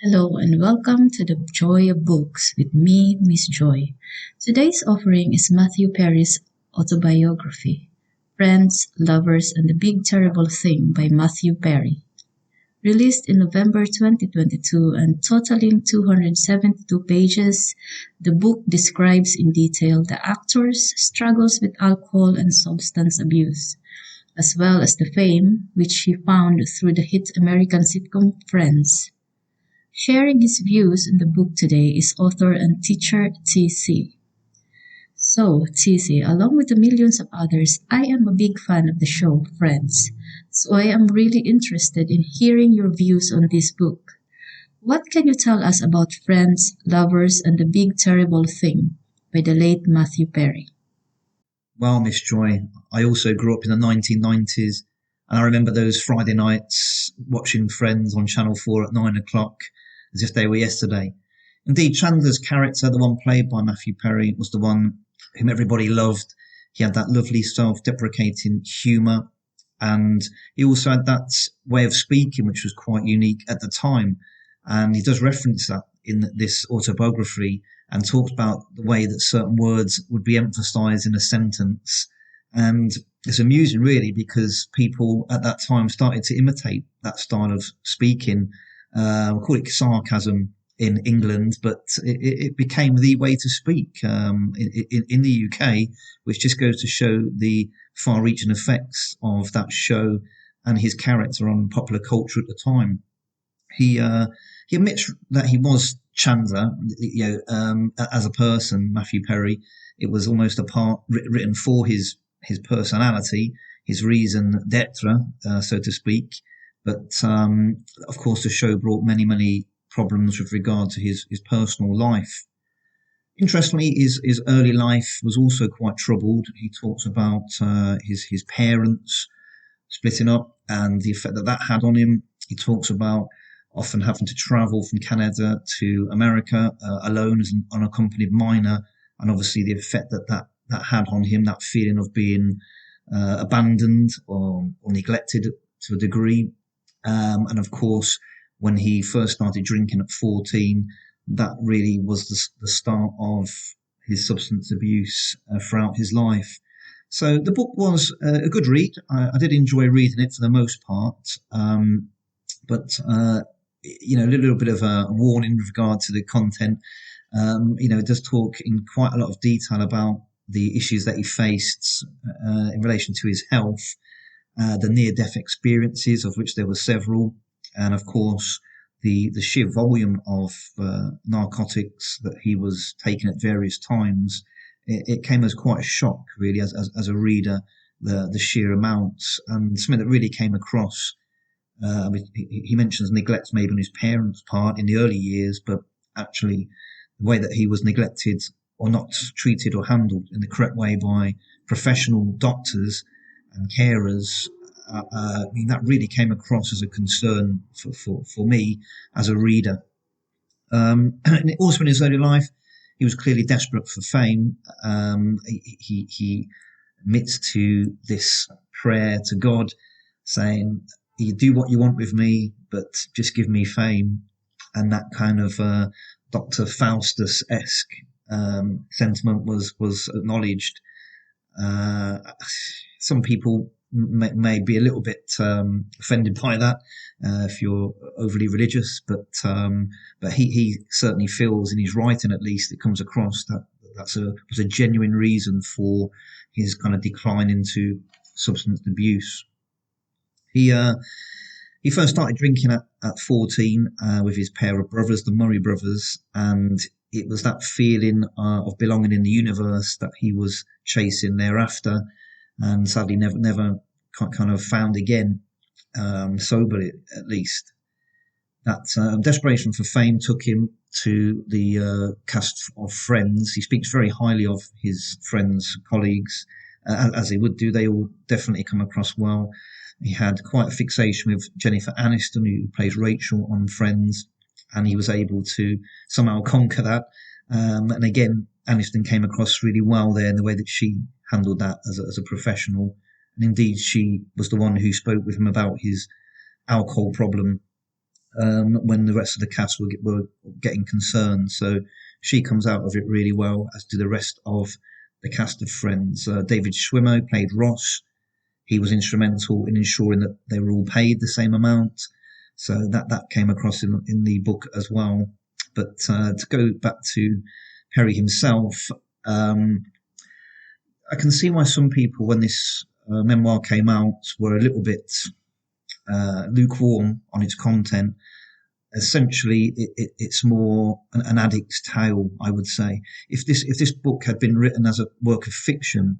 Hello and welcome to the Joy of Books with me, Miss Joy. Today's offering is Matthew Perry's autobiography, Friends, Lovers, and the Big Terrible Thing by Matthew Perry. Released in November 2022 and totaling 272 pages, the book describes in detail the actor's struggles with alcohol and substance abuse, as well as the fame which he found through the hit American sitcom Friends. Sharing his views on the book today is author and teacher TC. So, TC, along with the millions of others, I am a big fan of the show Friends. So I am really interested in hearing your views on this book. What can you tell us about Friends, Lovers, and the Big Terrible Thing by the late Matthew Perry? Well, Miss Joy, I also grew up in the 1990s, and I remember those Friday nights watching Friends on Channel 4 at 9 o'clock as if they were yesterday. Indeed, Chandler's character, the one played by Matthew Perry, was the one whom everybody loved. He had that lovely self-deprecating humour, and he also had that way of speaking which was quite unique at the time. And he does reference that in this autobiography and talks about the way that certain words would be emphasised in a sentence. And it's amusing, really, because people at that time started to imitate that style of speaking. We call it sarcasm in England, but it became the way to speak in the UK, which just goes to show the far-reaching effects of that show and his character on popular culture at the time. He admits that he was Chandler, as a person, Matthew Perry. It was almost a part written for his personality, his raison d'etre, so to speak. But of course, the show brought many problems with regard to his personal life. Interestingly, his early life was also quite troubled. He talks about his parents splitting up and the effect that that had on him. He talks about often having to travel from Canada to America alone as an unaccompanied minor, and obviously the effect that had on him, that feeling of being abandoned or neglected to a degree. And of course, when he first started drinking at 14, that really was the start of his substance abuse throughout his life. So the book was a good read. I did enjoy reading it for the most part. But a little bit of a warning with regard to the content. It does talk in quite a lot of detail about the issues that he faced in relation to his health, the near-death experiences, of which there were several, and of course the sheer volume of narcotics that he was taking at various times. It came as quite a shock, really, as a reader, the sheer amounts, and something that really came across. He mentions neglect maybe on his parents' part in the early years, but actually the way that he was neglected or not treated or handled in the correct way by professional doctors and carers, that really came across as a concern for me as a reader. And also in his early life, he was clearly desperate for fame. He admits to this prayer to God, saying, "You do what you want with me, but just give me fame." And that kind of Dr. Faustus-esque sentiment was acknowledged. Some people may be a little bit offended by that if you're overly religious, but he certainly feels in his writing, at least, it comes across that was a genuine reason for his kind of decline into substance abuse. He first started drinking at 14 with his pair of brothers, the Murray brothers, and it was that feeling of belonging in the universe that he was chasing thereafter, and sadly never kind of found again, soberly at least. That desperation for fame took him to the cast of Friends. He speaks very highly of his friends, colleagues, as he would do. They all definitely come across well. He had quite a fixation with Jennifer Aniston, who plays Rachel on Friends, and he was able to somehow conquer that. And again, Aniston came across really well there in the way that she handled that as a professional. And indeed, she was the one who spoke with him about his alcohol problem when the rest of the cast were getting concerned. So she comes out of it really well, as do the rest of the cast of Friends. David Schwimmer played Ross. He was instrumental in ensuring that they were all paid the same amount. So that came across in the book as well. But to go back to Perry himself, I can see why some people, when this memoir came out, were a little bit lukewarm on its content. Essentially, it's more an addict's tale, I would say. If this book had been written as a work of fiction,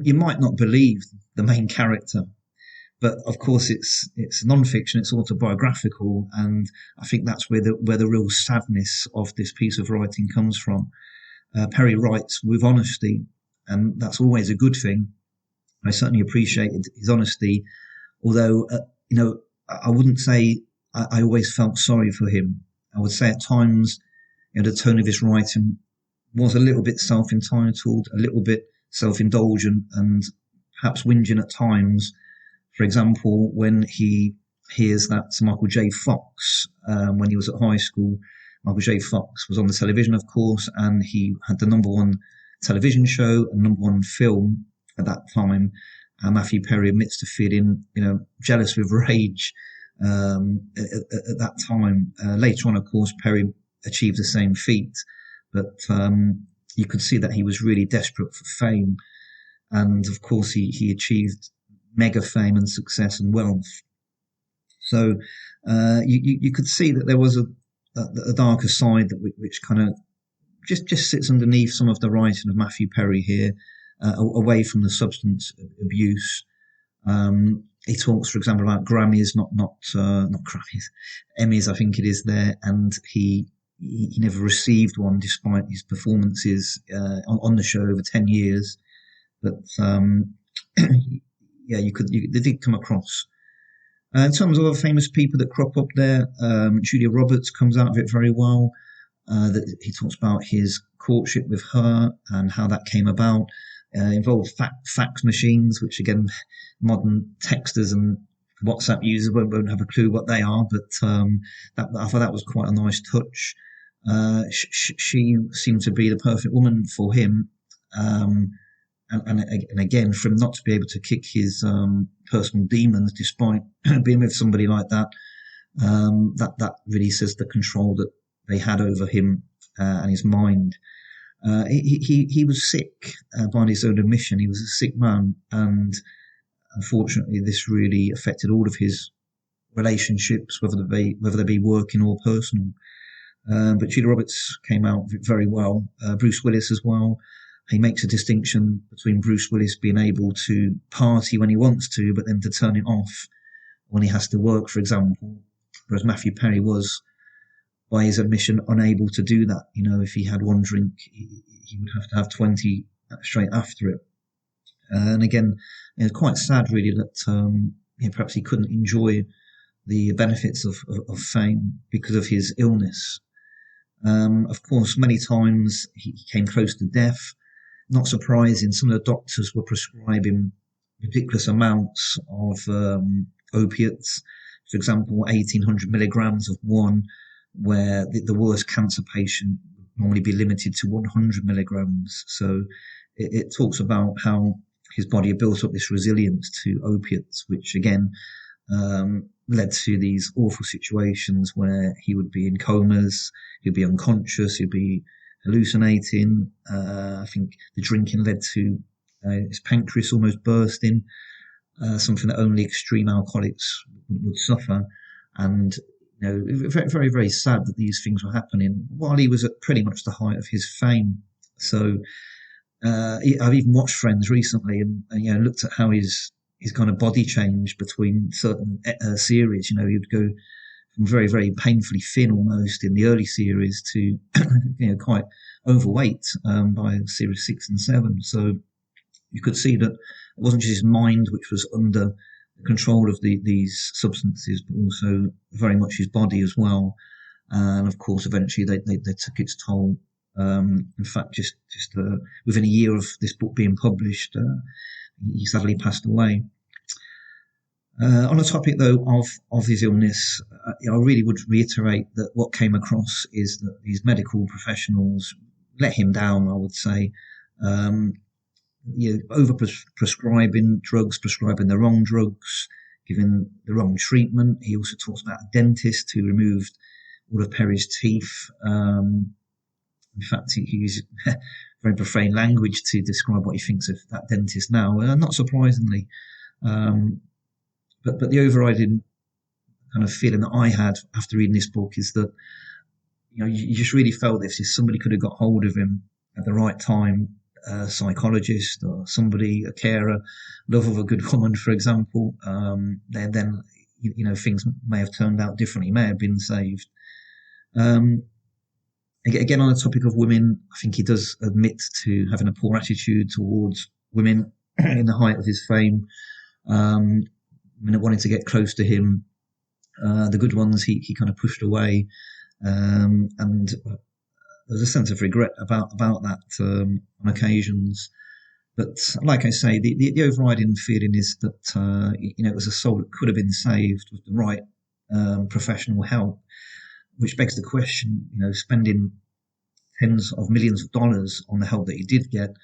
you might not believe the main character. But of course, it's non-fiction, it's autobiographical, and I think that's where the real sadness of this piece of writing comes from. Perry writes with honesty, and that's always a good thing. I certainly appreciated his honesty, although I wouldn't say I always felt sorry for him. I would say at times, the tone of his writing was a little bit self-entitled, a little bit self-indulgent, and perhaps whinging at times. For example, when he hears that Michael J. Fox, when he was at high school, Michael J. Fox was on the television, of course, and he had the #1 television show and #1 film at that time. And Matthew Perry admits to feeling, jealous with rage at that time. Later on, of course, Perry achieved the same feat, but you could see that he was really desperate for fame. And of course, he achieved mega fame and success and wealth. So you could see that there was a darker side which kind of just sits underneath some of the writing of Matthew Perry here, away from the substance abuse. He talks, for example, about Grammys, not Grammys, Emmys, I think it is there, and he never received one despite his performances on the show over 10 years. But yeah, they did come across. In terms of other famous people that crop up there, Julia Roberts comes out of it very well. That he talks about his courtship with her and how that came about. Involved fax machines, which again, modern texters and WhatsApp users won't have a clue what they are, but I thought that was quite a nice touch. She seemed to be the perfect woman for him. And again, for him not to be able to kick his personal demons despite being with somebody like that, that really says the control that they had over him and his mind. He was sick by his own admission. He was a sick man, and unfortunately, this really affected all of his relationships, whether they be working or personal. But Julia Roberts came out very well. Bruce Willis as well. He makes a distinction between Bruce Willis being able to party when he wants to, but then to turn it off when he has to work, for example. Whereas Matthew Perry was, by his admission, unable to do that. If he had one drink, he would have to have 20 straight after it. And again, it's quite sad, really, that perhaps he couldn't enjoy the benefits of fame because of his illness. Of course, many times he came close to death. Not surprising, some of the doctors were prescribing ridiculous amounts of opiates. For example, 1,800 milligrams of one, where the worst cancer patient would normally be limited to 100 milligrams. So it talks about how his body had built up this resilience to opiates, which again led to these awful situations where he would be in comas, he'd be unconscious, he'd be hallucinating. I think the drinking led to his pancreas almost bursting, something that only extreme alcoholics would suffer. And very, very, very sad that these things were happening while he was at pretty much the height of his fame. So I've even watched Friends recently and looked at how his kind of body changed between certain series. He would go from very, very painfully thin almost in the early series to quite overweight by series 6 and 7. So you could see that it wasn't just his mind which was under the control of these substances, but also very much his body as well. And of course, eventually they took its toll. In fact, just within a year of this book being published, he sadly passed away. On the topic, though, of his illness, I really would reiterate that what came across is that these medical professionals let him down, I would say. Over prescribing drugs, prescribing the wrong drugs, giving the wrong treatment. He also talks about a dentist who removed all of Perry's teeth. In fact, he used very profane language to describe what he thinks of that dentist now, not surprisingly. But the overriding kind of feeling that I had after reading this book is that, you just really felt that if somebody could have got hold of him at the right time, a psychologist or somebody, a carer, love of a good woman, for example, then things may have turned out differently, may have been saved. Again, on the topic of women, I think he does admit to having a poor attitude towards women in the height of his fame. Wanting to get close to him, the good ones he kind of pushed away, and there's a sense of regret about that on occasions. But like I say, the overriding feeling is that it was a soul that could have been saved with the right professional help, which begs the question, spending tens of millions of dollars on the help that he did get.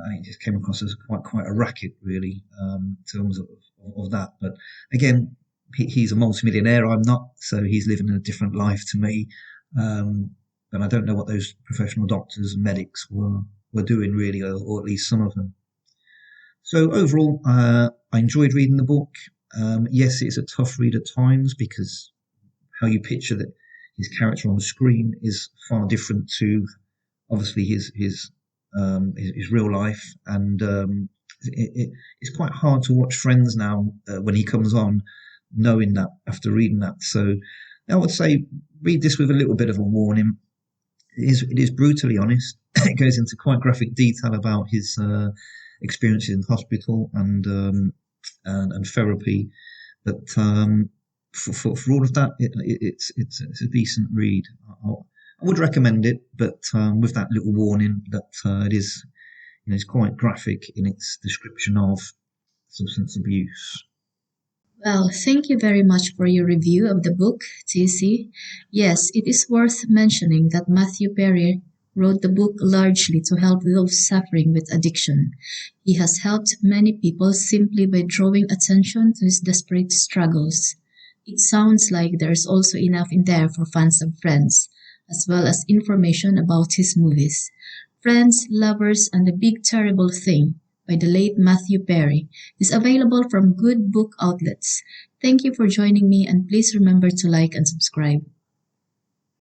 It just came across as quite a racket, really, in terms of that. But again, he's a multimillionaire. I'm not, so he's living a different life to me. But I don't know what those professional doctors and medics were doing, really, or at least some of them. So overall, I enjoyed reading the book. Yes, it's a tough read at times because how you picture that his character on the screen is far different to, obviously, his real life, and it's quite hard to watch Friends now when he comes on, knowing that after reading that. So I would say read this with a little bit of a warning. It is brutally honest. It goes into quite graphic detail about his experiences in hospital and therapy. But for all of that, it's a decent read. I would recommend it, but with that little warning that it is, it's quite graphic in its description of substance abuse. Well, thank you very much for your review of the book, TC. Yes, it is worth mentioning that Matthew Perry wrote the book largely to help those suffering with addiction. He has helped many people simply by drawing attention to his desperate struggles. It sounds like there is also enough in there for fans of Friends, as well as information about his movies. Friends, Lovers, and the Big Terrible Thing by the late Matthew Perry is available from good book outlets. Thank you for joining me, and please remember to like and subscribe.